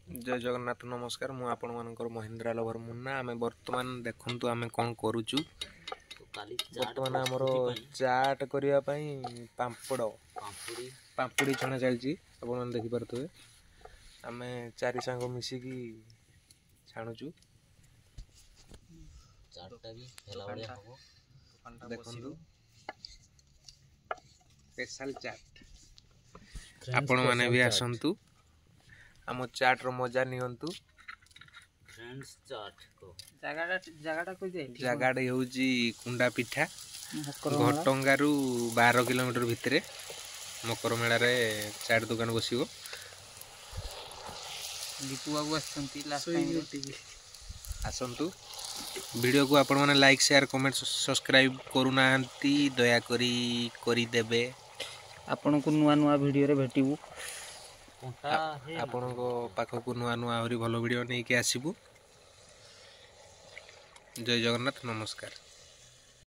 जय जगन्नाथ नमस्कार मु आपण मानकर महेंद्र लभर मुन्ना आमे वर्तमान देखंतु आमे कोन करूचु वर्तमान हमरो चाट करिया पई पापड़ी छणा चलची आपण मन देखि परतुए आमे चारि सांग मिसी की छाणुचु चाटटा भी हेला बढिया हबो देखंतु स्पेशल चाट आपण माने भी आसंतु आम चाट रो मजा नियंतु फ्रेंड्स चाट को जगाटा होउची कुंडा पिठा घटंगारू 12 किलोमीटर भितरे मकर मेला रे चाट दुकान बसिबो दीपू बाबू आसंती लास्ट टाइम आसंतु वीडियो को आपण माने लाइक शेयर कमेंट सब्सक्राइब करू नांती दया करी देबे आपण को नुआ नुआ वीडियो रे भेटिबू आपण को पाख को नुआ नुआ आहुरी भलो वीडियो नहीं के आसीबू जय जगन्नाथ नमस्कार।